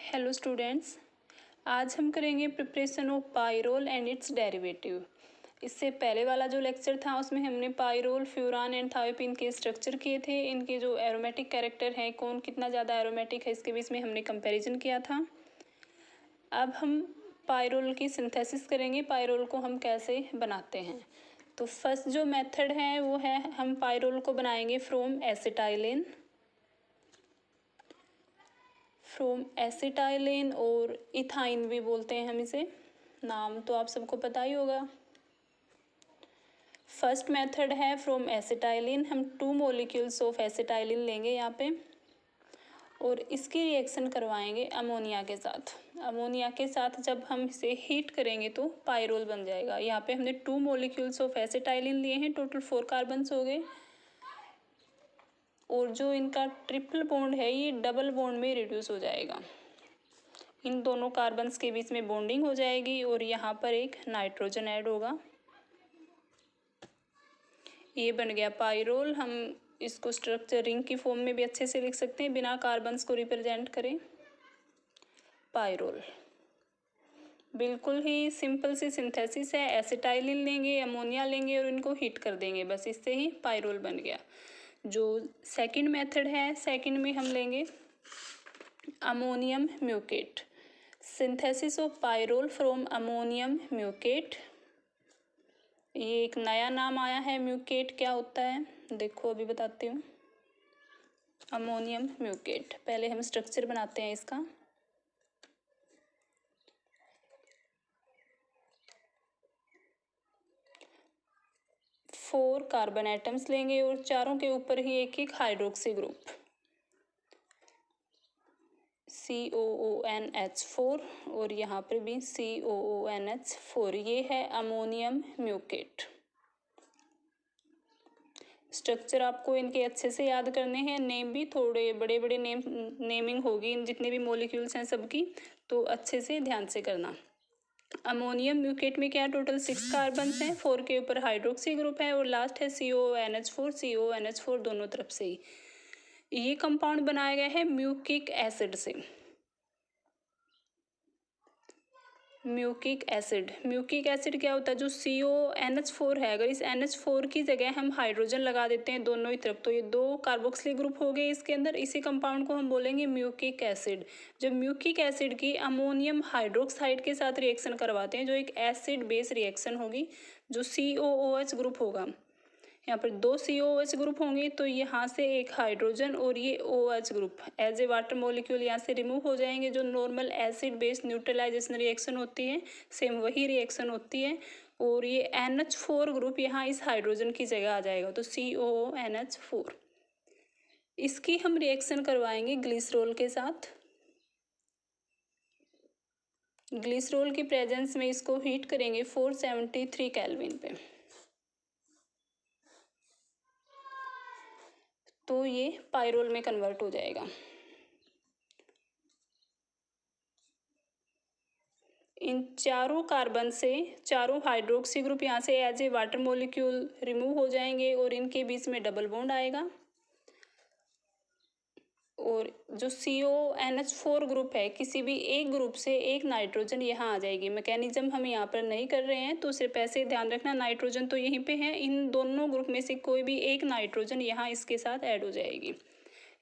Hello students, आज हम करेंगे preparation of pyrrole and it's derivative. इससे पहले वाला जो लेक्चर था उसमें हमने पाइरोल, फ्यूरान एंड थायोपीन के स्ट्रक्चर किए थे। इनके जो एरोमेटिक कैरेक्टर हैं, कौन कितना ज़्यादा एरोमेटिक है, इसके बीच में हमने कंपैरिजन किया था। अब हम पाइरोल की सिंथेसिस करेंगे, पाइरोल को हम कैसे बनाते हैं। तो फर्स्ट जो मेथड है वो है, हम पाइरोल को बनाएंगे फ्रॉम एसिटाइलिन और इथाइन भी बोलते हैं हम इसे, नाम तो आप सबको पता ही होगा। फर्स्ट मेथड है फ्रॉम एसिटाइलिन, हम 2 मॉलिक्यूल्स ऑफ एसिटाइलिन लेंगे यहाँ पे और इसकी रिएक्शन करवाएंगे अमोनिया के साथ। अमोनिया के साथ जब हम इसे हीट करेंगे तो पाइरोल बन जाएगा। यहाँ पे हमने 2 मॉलिक्यूल्स ऑफ एसिटाइलिन लिए हैं, टोटल 4 कार्बन्स हो गए और जो इनका ट्रिपल बॉन्ड है ये डबल बॉन्ड में रिड्यूस हो जाएगा। इन दोनों कार्बन्स के बीच में बॉन्डिंग हो जाएगी और यहाँ पर एक नाइट्रोजन ऐड होगा। ये बन गया पाइरोल। हम इसको स्ट्रक्चर रिंग की फॉर्म में भी अच्छे से लिख सकते हैं, बिना कार्बन्स को रिप्रेजेंट करें। पाइरोल बिल्कुल ही सिंपल सी सिंथेसिस है। एसिटाइलिन लेंगे, अमोनिया लेंगे और इनको हीट कर देंगे, बस इससे ही पाइरोल बन गया। जो सेकंड मेथड है, सेकंड में हम लेंगे ammonium mucate. Synthesis of pyrrole from ammonium mucate. ये एक नया नाम आया है, म्यूकेट क्या होता है देखो अभी बताती हूँ। अमोनियम म्यूकेट, पहले हम स्ट्रक्चर बनाते हैं इसका। फोर कार्बन एटम्स लेंगे और चारों के ऊपर ही एक एक हाइड्रोक्सी ग्रुप, COONH4 और यहाँ पर भी COONH4। ये है अमोनियम म्यूकेट। स्ट्रक्चर आपको इनके अच्छे से याद करने हैं, नेम भी थोड़े बड़े बड़े नेमिंग होगी इन जितने भी मॉलिक्यूल्स हैं सबकी, तो अच्छे से ध्यान से करना। अमोनियम म्यूकेट में क्या टोटल 6 कार्बन्स हैं, 4 के ऊपर हाइड्रोक्सी ग्रुप है और लास्ट है CONH4 दोनों तरफ से ही। ये कंपाउंड बनाया गया है म्यूकिक एसिड से। म्यूकिक एसिड क्या होता है, जो CONH4 है, अगर इस NH4 की जगह हम हाइड्रोजन लगा देते हैं दोनों ही तरफ, तो ये 2 कार्बोक्सिल ग्रुप हो गए इसके अंदर। इसी कंपाउंड को हम बोलेंगे म्यूकिक एसिड। जब म्यूकिक एसिड की अमोनियम हाइड्रोक्साइड के साथ रिएक्शन करवाते हैं, जो एक एसिड बेस रिएक्शन होगी, जो COOH ग्रुप होगा, यहाँ पर 2 COOH ग्रुप होंगे, तो यहाँ से एक हाइड्रोजन और ये OH group as a water molecule यहाँ से रिमूव हो जाएंगे। जो normal acid base neutralisation reaction होती है, सेम वही रिएक्शन होती है और ये NH4 ग्रुप यहाँ इस हाइड्रोजन की जगह आ जाएगा, तो CONH4। इसकी हम रिएक्शन करवाएंगे ग्लिसरॉल के साथ। ग्लिसरॉल की प्रेजेंस में इसको हीट करेंगे 473 केल्विन पे, तो ये पाइरोल में कन्वर्ट हो जाएगा। इन चारों कार्बन से चारों हाइड्रोक्सी ग्रुप यहाँ से as a water molecule remove हो जाएंगे और इनके बीच में डबल बॉन्ड आएगा और जो CONH4 ग्रुप है, किसी भी एक ग्रुप से एक नाइट्रोजन यहाँ आ जाएगी। मैकेनिज्म हम यहाँ पर नहीं कर रहे हैं, तो सिर्फ ऐसे ध्यान रखना, नाइट्रोजन तो यहीं पे है, इन दोनों ग्रुप में से कोई भी एक नाइट्रोजन यहाँ इसके साथ ऐड हो जाएगी।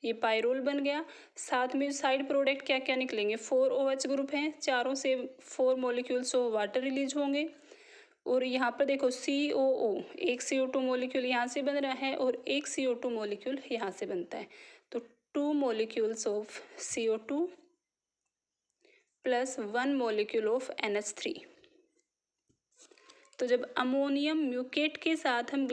ये पाइरोल बन गया। साथ में साइड प्रोडक्ट क्या क्या निकलेंगे, 4 OH ग्रुप हैं, चारों से 4 मॉलिक्यूल्स ऑफ वाटर रिलीज होंगे और यहाँ पर देखो COO, एक CO2 मॉलिक्यूल यहाँ से बन रहा है और एक CO2 मॉलिक्यूल यहाँ से बनता है, तो 2 molecules of CO2 plus 1 molecule of NH3। तो जब अमोनियम म्यूकेट के साथ हम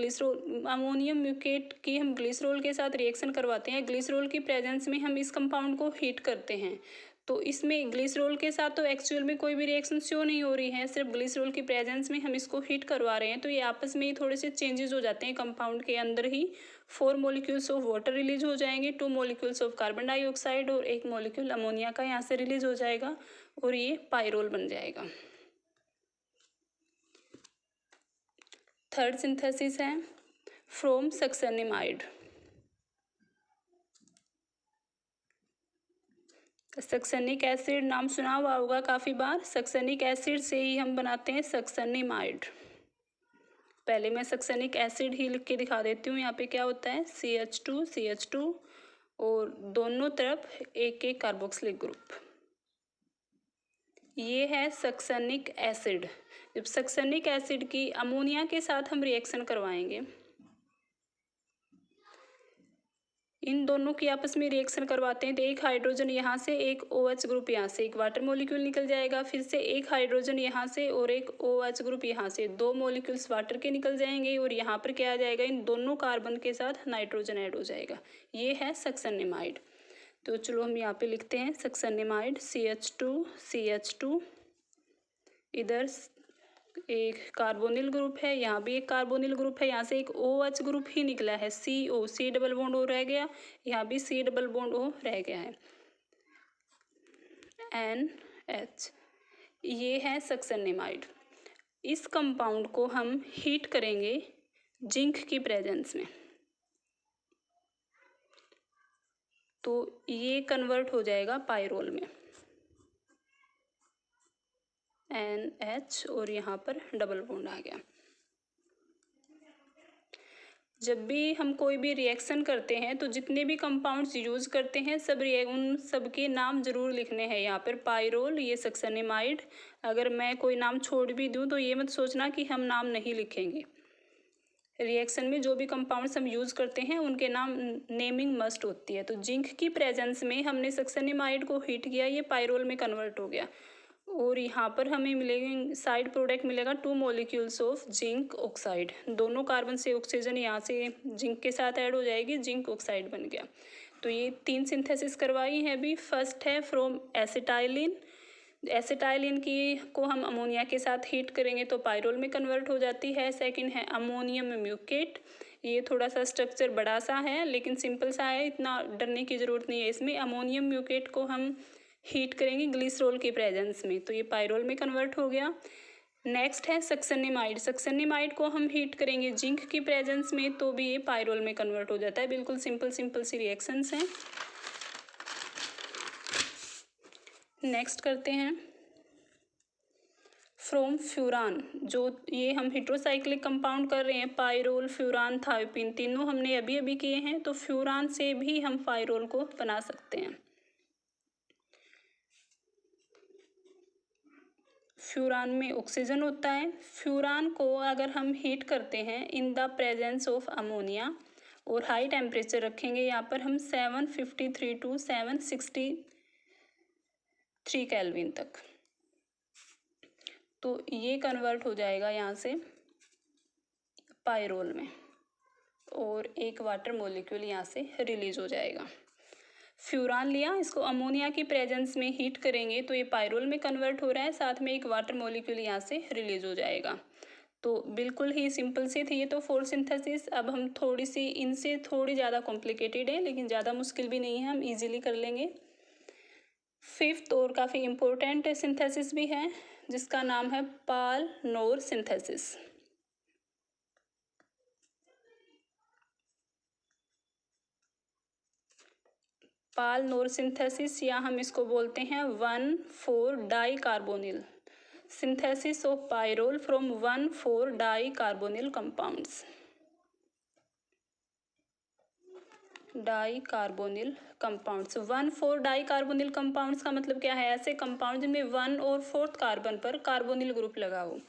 अमोनियम म्यूकेट की हम ग्लिसरॉल के साथ रिएक्शन करवाते हैं, ग्लिसरॉल की प्रेजेंस में हम इस कंपाउंड को हीट करते हैं, तो इसमें ग्लिसरॉल के साथ तो एक्चुअल में कोई भी रिएक्शन शो नहीं हो रही है, सिर्फ ग्लिसरॉल की प्रेजेंस में हम इसको हीट करवा रहे हैं, तो ये आपस में ही थोड़े से चेंजेस हो जाते हैं। कंपाउंड के अंदर ही 4 मॉलिक्यूल्स ऑफ वाटर रिलीज हो जाएंगे, 2 मॉलिक्यूल्स ऑफ कार्बन डाइऑक्साइड और 1 मॉलिक्यूल अमोनिया का यहाँ से रिलीज हो जाएगा और ये पाइरोल बन जाएगा। थर्ड सिंथेसिस है फ्रॉम सक्सेनिमाइड। सक्सेनिक एसिड नाम सुना हुआ होगा काफ़ी बार। सक्सेनिक एसिड से ही हम बनाते हैं सक्सेनिमाइड। पहले मैं सक्सेनिक एसिड ही लिख के दिखा देती हूँ। यहाँ पे क्या होता है, CH2 और दोनों तरफ एक एक कार्बोक्सिलिक ग्रुप। ये है सक्सेनिक एसिड। जब सक्सेनिक एसिड की अमोनिया के साथ हम रिएक्शन करवाएंगे, इन दोनों की आपस में रिएक्शन करवाते हैं तो एक हाइड्रोजन यहाँ से, एक OH ग्रुप यहाँ से, एक वाटर मॉलिक्यूल निकल जाएगा। फिर से एक हाइड्रोजन यहाँ से और एक OH ग्रुप यहाँ से, दो मॉलिक्यूल्स वाटर के निकल जाएंगे और यहाँ पर क्या आ जाएगा, इन दोनों कार्बन के साथ नाइट्रोजन ऐड हो जाएगा। ये है सक्सेनिमाइड। तो चलो हम यहाँ पे लिखते हैं सक्सेनिमाइड। CH2 इधर एक कार्बोनिल ग्रुप है, यहाँ भी एक कार्बोनिल ग्रुप है, यहाँ से एक OH ग्रुप ही निकला है, C डबल बॉन्ड O रह गया, यहाँ भी C डबल बॉन्ड O रह गया है, NH। ये है सक्सेनिमाइड। इस कंपाउंड को हम हीट करेंगे जिंक की प्रेजेंस में, तो ये कन्वर्ट हो जाएगा पायरोल में, NH और यहाँ पर डबल बॉन्ड आ गया। जब भी हम कोई भी रिएक्शन करते हैं तो जितने भी कंपाउंड्स यूज़ करते हैं उन सब के नाम ज़रूर लिखने हैं। यहाँ पर पायरोल, ये सक्सेनिमाइड। अगर मैं कोई नाम छोड़ भी दूँ तो ये मत सोचना कि हम नाम नहीं लिखेंगे। रिएक्शन में जो भी कंपाउंड्स हम यूज़ करते हैं उनके नाम नेमिंग मस्ट होती है। तो जिंक की प्रेजेंस में हमने सक्सेनिमाइड को हीट किया, ये पायरोल में कन्वर्ट हो गया और यहाँ पर हमें मिलेगा साइड प्रोडक्ट मिलेगा 2 मॉलिक्यूल्स ऑफ जिंक ऑक्साइड। दोनों कार्बन से ऑक्सीजन यहाँ से जिंक के साथ ऐड हो जाएगी, जिंक ऑक्साइड बन गया। तो ये 3 सिंथेसिस करवाई है अभी। फर्स्ट है फ्रॉम एसिटाइलिन। एसिटाइलिन की को हम अमोनिया के साथ हीट करेंगे तो पायरोल में कन्वर्ट हो जाती है। सेकंड है अमोनियम म्यूकेट। ये थोड़ा सा स्ट्रक्चर बड़ा सा है लेकिन सिंपल सा है, इतना डरने की ज़रूरत नहीं है इसमें। अमोनियम म्यूकेट को हम हीट करेंगे ग्लिसरॉल की प्रेजेंस में, तो ये पायरोल में कन्वर्ट हो गया। नेक्स्ट है सक्सेनिमाइड। सक्सेनिमाइड को हम हीट करेंगे जिंक की प्रेजेंस में, तो भी ये पायरोल में कन्वर्ट हो जाता है। बिल्कुल सिंपल सी रिएक्शंस हैं। नेक्स्ट करते हैं फ्रॉम फ्यूरान। जो ये हम हेट्रोसाइक्लिक कंपाउंड कर रहे हैं, पायरोल, फ्यूरान, थायोपिन, तीनों हमने अभी अभी किए हैं, तो फ्यूरान से भी हम पायरोल को बना सकते हैं। फ्यूरान में ऑक्सीजन होता है। फ्यूरान को अगर हम हीट करते हैं in the presence of ammonia और हाई टेम्परेचर रखेंगे, यहाँ पर हम 753 to 763 केल्विन तक, तो ये कन्वर्ट हो जाएगा यहाँ से पायरोल में और एक वाटर मॉलिक्यूल यहाँ से रिलीज हो जाएगा। फ्यूरान लिया, इसको अमोनिया की प्रेजेंस में हीट करेंगे तो ये पायरोल में कन्वर्ट हो रहा है, साथ में एक वाटर मॉलिक्यूल यहाँ से रिलीज हो जाएगा। तो बिल्कुल ही सिंपल सी थी ये तो 4 सिंथेसिस। अब हम थोड़ी सी इनसे थोड़ी ज़्यादा कॉम्प्लिकेटेड है लेकिन ज़्यादा मुश्किल भी नहीं है, हम इजीली कर लेंगे। 5th और काफ़ी इम्पोर्टेंट सिंथेसिस भी है जिसका नाम है पाल-नोर सिंथेसिस। पाल-नोर सिंथेसिस या हम इसको बोलते हैं 1,4-डाइकार्बोनिल सिंथेसिस ऑफ पायरोल फ्रॉम 1,4-डाइकार्बोनिल कंपाउंड्स। डाइकार्बोनिल कंपाउंड्स, 1,4-डाइकार्बोनिल कंपाउंड्स का मतलब क्या है, ऐसे कंपाउंड जिनमें 1 और 4th कार्बन पर कार्बोनिल ग्रुप लगा हो।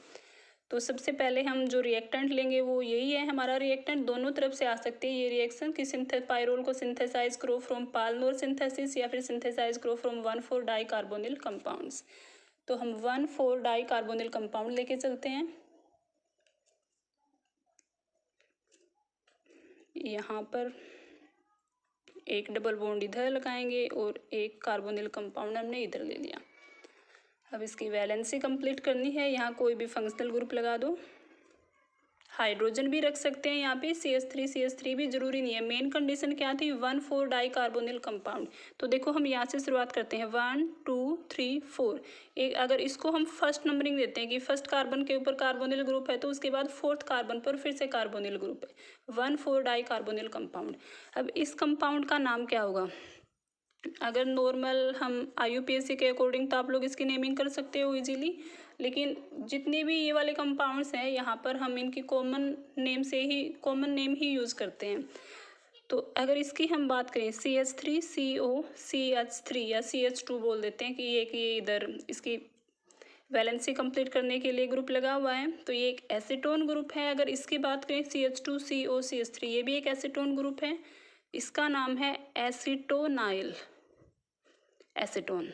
तो सबसे पहले हम जो रिएक्टेंट लेंगे वो यही है हमारा रिएक्टेंट। दोनों तरफ से आ सकते हैं ये रिएक्शन कि पायरोल को सिंथेसाइज करो फ्रॉम पाल-नोर सिंथेसिस या फिर सिंथेसाइज करो फ्रॉम 1,4-डाइकार्बोनिल कंपाउंड्स। तो हम 1,4-डाइकार्बोनिल कंपाउंड लेके चलते हैं। यहाँ पर एक डबल बॉन्ड इधर लगाएंगे और एक कार्बोनिल कंपाउंड हमने इधर ले लिया। अब इसकी वैलेंसी कंप्लीट करनी है, यहाँ कोई भी फंक्शनल ग्रुप लगा दो। हाइड्रोजन भी रख सकते हैं यहाँ पे, CH3 भी जरूरी नहीं है। मेन कंडीशन क्या थी, 1,4-डाइकार्बोनिल कंपाउंड। तो देखो हम यहाँ से शुरुआत करते हैं 1 2 3 4। एक अगर इसको हम फर्स्ट नंबरिंग देते हैं कि फर्स्ट कार्बन के ऊपर कार्बोनिल ग्रुप है तो उसके बाद 4th कार्बन पर फिर से कार्बोनिल ग्रुप है, 1,4-डाइकार्बोनिल कंपाउंड। अब इस कंपाउंड का नाम क्या होगा, अगर नॉर्मल हम IUPAC के अकॉर्डिंग तो आप लोग इसकी नेमिंग कर सकते हो इजीली, लेकिन जितने भी ये वाले कंपाउंड्स हैं यहाँ पर हम इनकी कॉमन नेम ही यूज़ करते हैं। तो अगर इसकी हम बात करें CH3 CO CH3 या CH2 बोल देते हैं कि ये इधर इसकी वैलेंसी कंप्लीट करने के लिए ग्रुप लगा हुआ है, तो ये एक एसीटोन ग्रुप है। अगर इसकी बात करें CH2 CO CH3, ये भी एक एसीटोन ग्रुप है। इसका नाम है एसीटोनाइल एसीटोन।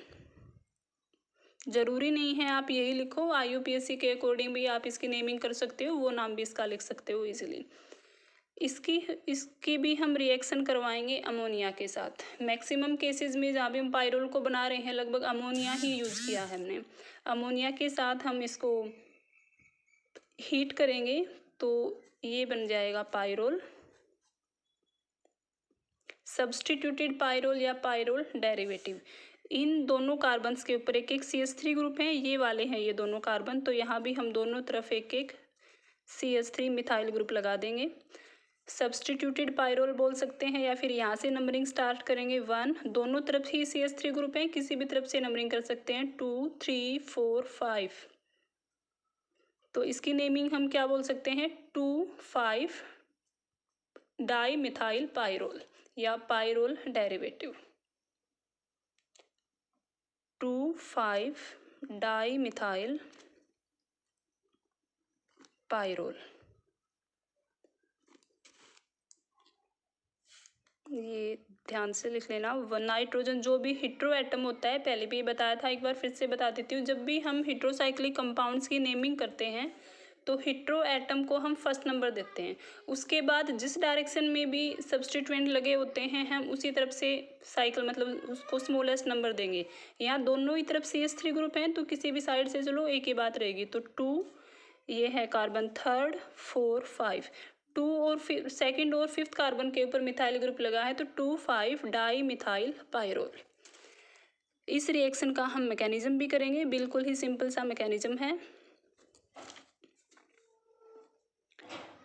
जरूरी नहीं है आप यही लिखो, IUPAC के अकॉर्डिंग भी आप इसकी नेमिंग कर सकते हो, वो नाम भी इसका लिख सकते हो इजीली। इसकी भी हम रिएक्शन करवाएंगे अमोनिया के साथ। मैक्सिमम केसेस में जहाँ भी हम पायरोल को बना रहे हैं लगभग अमोनिया ही यूज़ किया है हमने। अमोनिया के साथ हम इसको हीट करेंगे तो ये बन जाएगा पायरोल, सब्स्टिट्यूटेड पायरोल या पायरोल डेरिवेटिव। इन दोनों कार्बन्स के ऊपर एक एक CH3 ग्रुप है, ये वाले हैं ये दोनों कार्बन, तो यहाँ भी हम दोनों तरफ एक एक CH3 मिथाइल ग्रुप लगा देंगे। सब्स्टिट्यूटेड पायरोल बोल सकते हैं, या फिर यहाँ से नंबरिंग स्टार्ट करेंगे 1, दोनों तरफ ही CH3 ग्रुप है, किसी भी तरफ से नंबरिंग कर सकते हैं 2 3 4 5। तो इसकी नेमिंग हम क्या बोल सकते हैं 2,5 डाई मिथाइल पायरोल या pyrrole derivative. 2,5 di methyl pyrrole. ये ध्यान से लिख लेना। नाइट्रोजन जो भी हेटेरो एटम होता है, पहले भी बताया था, एक बार फिर से बता देती हूँ। जब भी हम हेटेरोसाइक्लिक कंपाउंड्स की नेमिंग करते हैं तो हेटेरो एटम को हम फर्स्ट नंबर देते हैं। उसके बाद जिस डायरेक्शन में भी सब्स्टिट्यूएंट लगे होते हैं हम उसी तरफ से साइकिल मतलब उसको स्मॉलेस्ट नंबर देंगे। यहाँ दोनों ही तरफ CH3 ग्रुप हैं तो किसी भी साइड से चलो एक ही बात रहेगी। तो 2 ये है कार्बन, 3rd 4 5, 2 और सेकंड और 5th कार्बन के ऊपर मिथाइल ग्रुप लगा है तो 2,5 डाई मिथाइल पायरोल। इस रिएक्शन का हम मैकेनिज्म भी करेंगे, बिल्कुल ही सिंपल सा मैकेनिज्म है।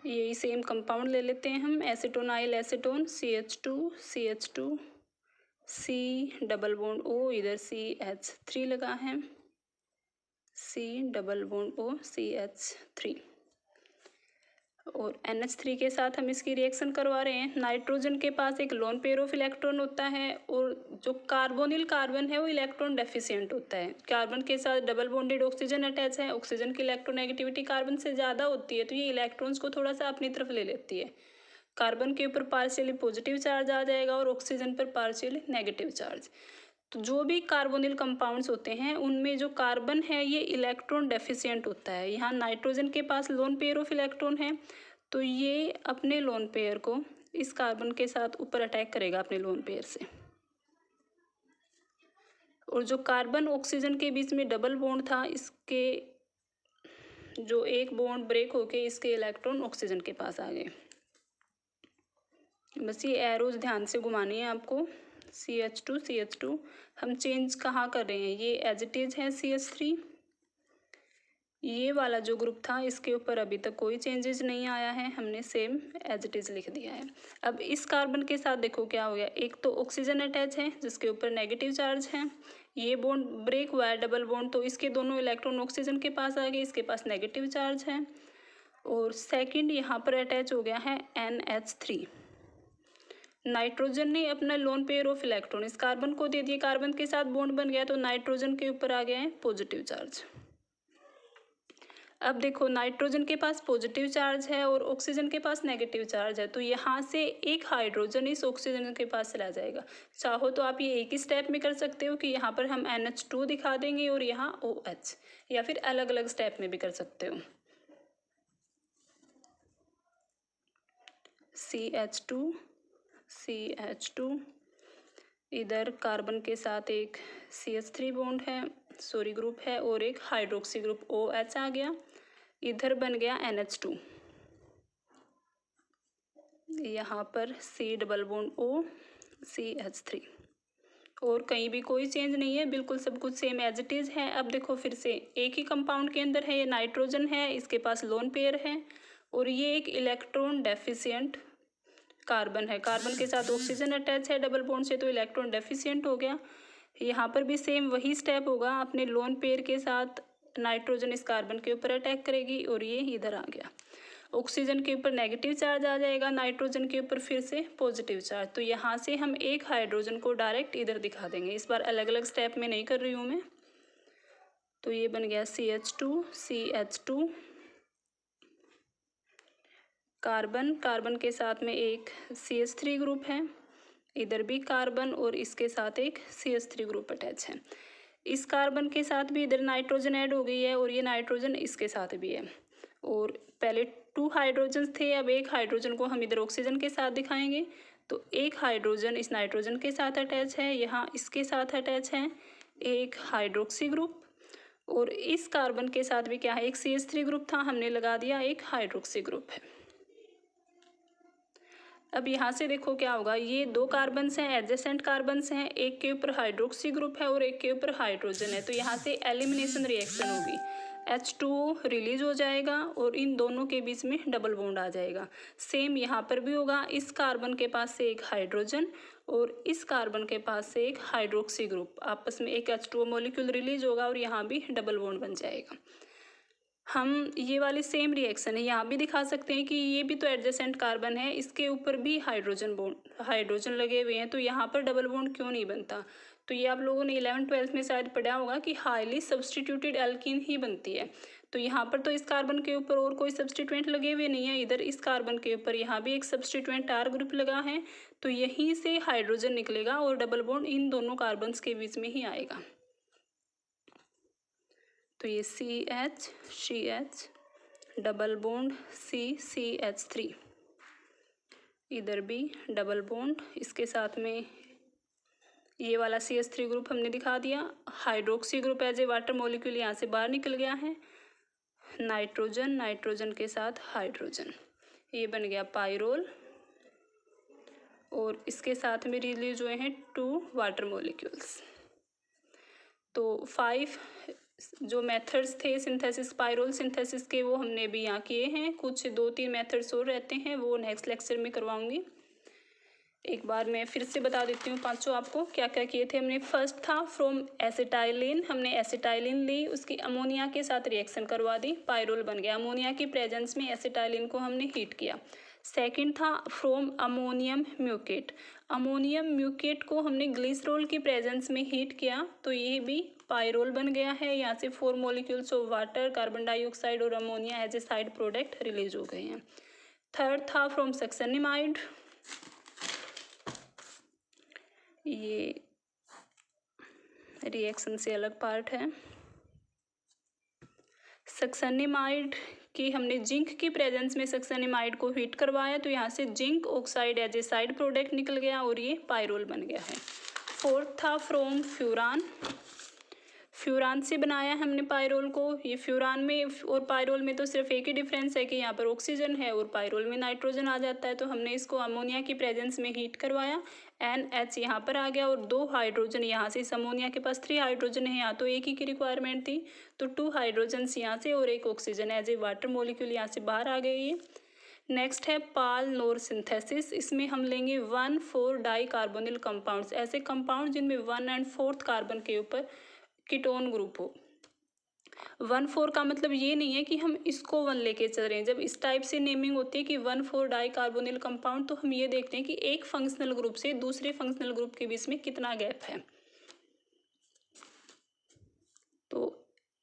यही सेम कंपाउंड ले लेते हैं हम, acetonyl acetone CH2 C double bond O, इधर CH3 लगा है, C double bond O CH3, और NH3 के साथ हम इसकी रिएक्शन करवा रहे हैं। नाइट्रोजन के पास एक लोन पेयर ऑफ इलेक्ट्रॉन होता है और जो कार्बोनिल कार्बन है वो इलेक्ट्रॉन डेफिशिएंट होता है। कार्बन के साथ डबल बॉन्डेड ऑक्सीजन अटैच है, ऑक्सीजन की इलेक्ट्रोनेगेटिविटी कार्बन से ज़्यादा होती है तो ये इलेक्ट्रॉन्स को थोड़ा सा अपनी तरफ ले लेती है। कार्बन के ऊपर पार्शियली पॉजिटिव चार्ज आ जाएगा और ऑक्सीजन पर पार्शियली नेगेटिव चार्ज। तो जो भी कार्बोनिल कंपाउंड्स होते हैं उनमें जो कार्बन है ये इलेक्ट्रॉन डेफिशिएंट होता है। यहाँ नाइट्रोजन के पास लोन पेयर ऑफ इलेक्ट्रॉन है तो ये अपने लोन पेयर को इस कार्बन के साथ ऊपर अटैक करेगा अपने लोन पेयर से, और जो कार्बन ऑक्सीजन के बीच में डबल बॉन्ड था इसके जो एक बॉन्ड ब्रेक होके इसके इलेक्ट्रॉन ऑक्सीजन के पास आ गए। बस ये एरोज ध्यान से घुमानी है आपको। CH2 हम चेंज कहाँ कर रहे हैं, ये एज इट इज है CH3। ये वाला जो ग्रुप था इसके ऊपर अभी तक कोई चेंजेस नहीं आया है, हमने सेम एज इट इज लिख दिया है। अब इस कार्बन के साथ देखो क्या हो गया, एक तो ऑक्सीजन अटैच है जिसके ऊपर नेगेटिव चार्ज है, ये बॉन्ड ब्रेक हुआ है डबल बॉन्ड तो इसके दोनों इलेक्ट्रॉन ऑक्सीजन के पास आ गए, इसके पास नेगेटिव चार्ज है। और सेकंड यहाँ पर अटैच हो गया है NH3। नाइट्रोजन ने अपना लोन पेयर ऑफ इलेक्ट्रॉन इस कार्बन को दे दिए, कार्बन के साथ बॉन्ड बन गया तो नाइट्रोजन के ऊपर आ गया है पॉजिटिव चार्ज। अब देखो नाइट्रोजन के पास पॉजिटिव चार्ज है और ऑक्सीजन के पास नेगेटिव चार्ज है तो यहाँ से एक हाइड्रोजन इस ऑक्सीजन के पास चला जाएगा। चाहो तो आप ये एक ही स्टेप में कर सकते हो कि यहाँ पर हम NH2 दिखा देंगे और यहाँ OH, या फिर अलग अलग स्टेप में भी कर सकते हो। CH2 इधर कार्बन के साथ एक CH3 बॉन्ड है ग्रुप है और एक हाइड्रोक्सी ग्रुप OH आ गया, इधर बन गया NH2, यहाँ पर C double bond O CH3, और कहीं भी कोई चेंज नहीं है, बिल्कुल सब कुछ सेम एज इट इज है। अब देखो फिर से एक ही कंपाउंड के अंदर है, ये नाइट्रोजन है, इसके पास लोन पेयर है और ये एक इलेक्ट्रॉन डेफिशिएंट कार्बन है, कार्बन के साथ ऑक्सीजन अटैच है डबल बॉन्ड से, तो इलेक्ट्रॉन डेफिशिएंट हो गया। यहाँ पर भी सेम वही स्टेप होगा, अपने लोन पेयर के साथ नाइट्रोजन इस कार्बन के ऊपर अटैक करेगी और ये इधर आ गया। ऑक्सीजन के ऊपर नेगेटिव चार्ज आ जाएगा, नाइट्रोजन के ऊपर फिर से पॉजिटिव चार्ज। तो यहाँ से हम एक हाइड्रोजन को डायरेक्ट इधर दिखा देंगे, इस बार अलग अलग स्टेप में नहीं कर रही हूँ मैं। तो ये बन गया CH2 CH2 कार्बन, कार्बन के साथ में एक CH3 ग्रुप है, इधर भी कार्बन और इसके साथ एक CH3 ग्रुप अटैच है। इस कार्बन के साथ भी इधर नाइट्रोजन ऐड हो गई है और ये नाइट्रोजन इसके साथ भी है। और पहले 2 हाइड्रोजन थे, अब एक हाइड्रोजन को हम इधर ऑक्सीजन के साथ दिखाएंगे। तो एक हाइड्रोजन इस नाइट्रोजन के साथ अटैच है, यहाँ इसके साथ अटैच है एक हाइड्रोक्सी ग्रुप, और इस कार्बन के साथ भी क्या है, एक CH3 ग्रुप था, हमने लगा दिया एक हाइड्रोक्सी ग्रुप है। अब यहाँ से देखो क्या होगा, ये 2 कार्बन्स हैं, एडजेसेंट कार्बन्स हैं, एक के ऊपर हाइड्रोक्सी ग्रुप है और एक के ऊपर हाइड्रोजन है। तो यहाँ से एलिमिनेशन रिएक्शन होगी, H2O रिलीज हो जाएगा और इन दोनों के बीच में डबल बॉन्ड आ जाएगा। सेम यहाँ पर भी होगा, इस कार्बन के पास से एक हाइड्रोजन और इस कार्बन के पास से एक हाइड्रोक्सी ग्रुप, आपस में एक H2O मॉलिक्यूल रिलीज होगा और यहाँ भी डबल बॉन्ड बन जाएगा। हम ये वाली सेम रिएक्शन है यहाँ भी दिखा सकते हैं कि ये भी तो एडजेसेंट कार्बन है, इसके ऊपर भी हाइड्रोजन लगे हुए हैं, तो यहाँ पर डबल बॉन्ड क्यों नहीं बनता। तो ये आप लोगों ने 11th-12th में शायद पढ़ा होगा कि हाईली सब्सटीट्यूटेड एल्कीन ही बनती है। तो यहाँ पर तो इस कार्बन के ऊपर और कोई सब्सटीट्यूएंट लगे हुए नहीं है, इधर इस कार्बन के ऊपर यहाँ भी एक सब्सटीट्यूएंट R ग्रुप लगा है, तो यहीं से हाइड्रोजन निकलेगा और डबल बॉन्ड इन दोनों कार्बन्स के बीच में ही आएगा। तो ये CH डबल बॉन्ड CH3, इधर भी डबल बॉन्ड, इसके साथ में ये वाला CH3 ग्रुप हमने दिखा दिया, hydroxy group as a water molecule यहाँ से बाहर निकल गया है, नाइट्रोजन, नाइट्रोजन के साथ हाइड्रोजन, ये बन गया पाइरोल और इसके साथ में रिलीज हुए हैं 2 वाटर मॉलिक्यूल्स। तो 5 जो मेथड्स थे सिंथेसिस, पाइरोल सिंथेसिस के, वो हमने भी यहाँ किए हैं। कुछ 2-3 मेथड्स और रहते हैं, वो नेक्स्ट लेक्चर में करवाऊंगी। एक बार मैं फिर से बता देती हूँ पांचों आपको क्या क्या किए थे हमने। फर्स्ट था फ्रॉम एसिटाइलिन, हमने एसिटाइलिन ली, उसकी अमोनिया के साथ रिएक्शन करवा दी, पाइरोल बन गया। अमोनिया की प्रेजेंस में एसिटाइलिन को हमने हीट किया। सेकंड था from ammonium mucate, ammonium mucate को हमने ग्लिसरॉल की प्रेजेंस में हीट किया, तो ये भी पाइरोल बन गया है। यहाँ से 4 molecules of water, carbon dioxide और ammonia as a side product release हो गए हैं। थर्ड था फ्रॉम सक्सेनिमाइड, ये रिएक्शन से अलग पार्ट है। सक्सेनिमाइड की हमने जिंक की प्रेजेंस में सक्सेनिमाइड को हीट करवाया, तो यहाँ से zinc oxide as a side product निकल गया और ये पाइरोल बन गया है। फोर्थ था फ्रॉम फ्यूरान, फ्यूरान से बनाया हमने पाइरोल को। ये फ्यूरान में और पाइरोल में तो सिर्फ एक ही डिफरेंस है कि यहाँ पर ऑक्सीजन है और पाइरोल में नाइट्रोजन आ जाता है। तो हमने इसको अमोनिया की प्रेजेंस में हीट करवाया, NH यहाँ पर आ गया और 2 हाइड्रोजन यहाँ से, इस अमोनिया के पास 3 हाइड्रोजन है, यहाँ तो एक ही की रिक्वायरमेंट थी, तो 2 हाइड्रोजन्स यहाँ से और एक oxygen as a water molecule यहाँ से बाहर आ गई है। नेक्स्ट है पाल-नोर सिंथेसिस, इसमें हम लेंगे 1,4 डाई कार्बोनिल कंपाउंड्स, ऐसे कंपाउंड जिनमें 1 और 4th कार्बन के ऊपर कीटोन ग्रुप हो। 1,4 का मतलब ये नहीं है कि हम इसको 1 लेके चल रहे हैं। जब इस टाइप से नेमिंग होती है कि 1,4 डाई कार्बोनिल कंपाउंड, तो हम ये देखते हैं कि एक फंक्शनल ग्रुप से दूसरे फंक्शनल ग्रुप के बीच में कितना गैप है। तो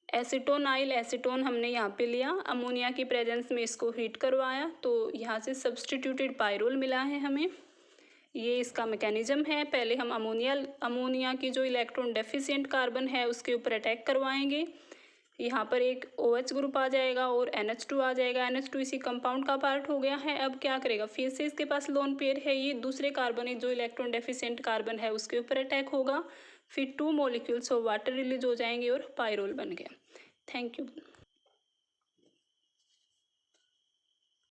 एसीटोनाइल एसीटोन हमने यहाँ पे लिया, अमोनिया की प्रेजेंस में इसको हीट करवाया, तो यहाँ से सब्सटीट्यूटेड पाइरोल मिला है हमें। ये इसका मैकेनिज्म है। पहले हम अमोनिया की जो इलेक्ट्रॉन डेफिशिएंट कार्बन है उसके ऊपर अटैक करवाएंगे, यहाँ पर एक OH ग्रुप आ जाएगा और NH2 आ जाएगा। NH2 इसी कंपाउंड का पार्ट हो गया है। अब क्या करेगा, फिर से इसके पास लोन पेयर है, ये दूसरे कार्बन जो इलेक्ट्रॉन डेफिशिएंट कार्बन है उसके ऊपर अटैक होगा, फिर 2 मॉलिक्यूल्स ऑफ वाटर रिलीज हो जाएंगे और पाइरोल बन गया। Thank you.